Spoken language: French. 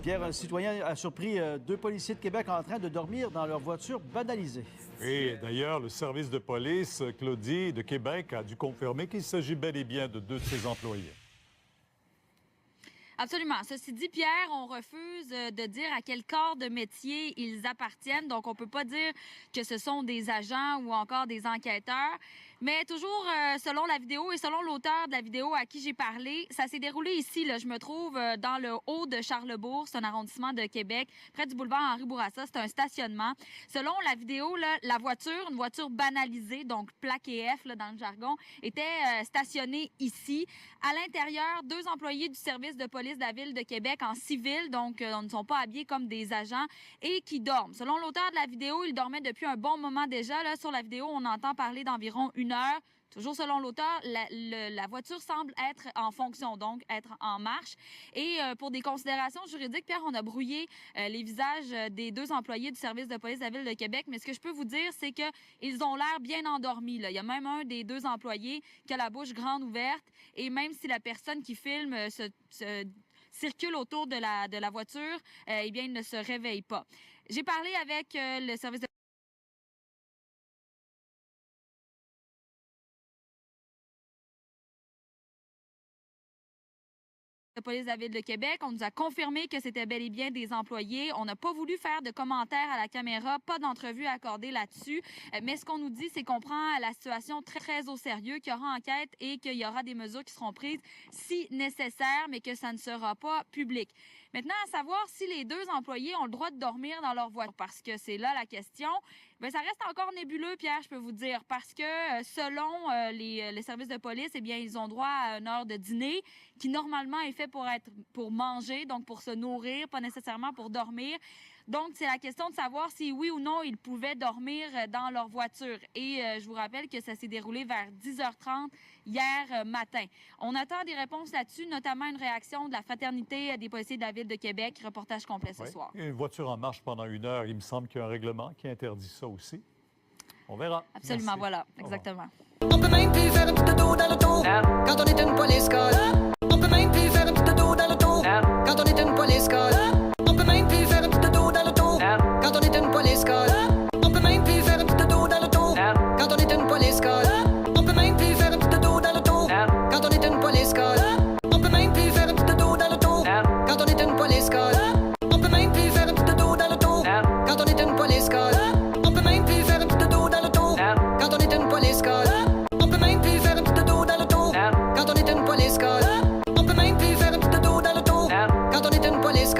Pierre, un citoyen a surpris deux policiers de Québec en train de dormir dans leur voiture banalisée. Et d'ailleurs, le service de police, Claudie, de Québec, a dû confirmer qu'il s'agit bel et bien de deux de ses employés. Absolument. Ceci dit, Pierre, on refuse de dire à quel corps de métier ils appartiennent. Donc, on ne peut pas dire que ce sont des agents ou encore des enquêteurs. Mais toujours selon la vidéo et selon l'auteur de la vidéo à qui j'ai parlé, ça s'est déroulé ici. Là, je me trouve dans le haut de Charlesbourg, c'est un arrondissement de Québec, près du boulevard Henri Bourassa. C'est un stationnement. Selon la vidéo, là, la voiture, une voiture banalisée, donc plaquée F là, dans le jargon, était stationnée ici. À l'intérieur, deux employés du service de police de la Ville de Québec en civil, donc ne sont pas habillés comme des agents, et qui dorment. Selon l'auteur de la vidéo, ils dormaient depuis un bon moment déjà. Là, sur la vidéo, on entend parler d'environ 1 heure. Toujours selon l'auteur, la voiture semble être en fonction, donc être en marche. Et pour des considérations juridiques, Pierre, on a brouillé les visages des deux employés du service de police de la Ville de Québec. Mais ce que je peux vous dire, c'est qu'ils ont l'air bien endormis. Là. Il y a même un des deux employés qui a la bouche grande ouverte. Et même si la personne qui filme circule autour de la voiture, eh bien, il ne se réveille pas. J'ai parlé avec le service de police de la Ville de Québec. On nous a confirmé que c'était bel et bien des employés. On n'a pas voulu faire de commentaires à la caméra, pas d'entrevue accordée là-dessus. Mais ce qu'on nous dit, c'est qu'on prend la situation très, très au sérieux, qu'il y aura enquête et qu'il y aura des mesures qui seront prises si nécessaire, mais que ça ne sera pas public. Maintenant, à savoir si les deux employés ont le droit de dormir dans leur voiture, parce que c'est là la question. Bien, ça reste encore nébuleux, Pierre, je peux vous dire, parce que selon les services de police, eh bien, ils ont droit à une heure de dîner qui, normalement, est fait pour manger, donc pour se nourrir, pas nécessairement pour dormir. Donc, c'est la question de savoir si oui ou non ils pouvaient dormir dans leur voiture. Et je vous rappelle que ça s'est déroulé vers 10h30 hier matin. On attend des réponses là-dessus, notamment une réaction de la Fraternité des policiers de la Ville de Québec. Reportage complet ce soir. Une voiture en marche pendant 1 heure, il me semble qu'il y a un règlement qui interdit ça aussi. On verra. Absolument, Merci. voilà, exactement. On peut même plus faire un petit dodo dans l'auto quand on est une police car. On peut même plus faire un petit dodo dans l'auto quand on est une police car. On peut même plus faire un petit dodo dans l'auto quand on est une police car. On peut même plus faire un petit dodo dans l'auto quand on est une police car. On peut même plus faire un petit dodo dans l'auto quand on est une police car. On peut même plus faire un petit dodo dans l'auto quand on est une police car. On peut même plus faire un petit dodo dans l'auto quand on est une police car. On peut même plus faire un petit dodo dans l'auto quand on est une police car. On peut même plus faire un petit dodo dans l'auto quand on est une police car. On peut même plus faire un petit dodo dans l'auto quand on est une police car.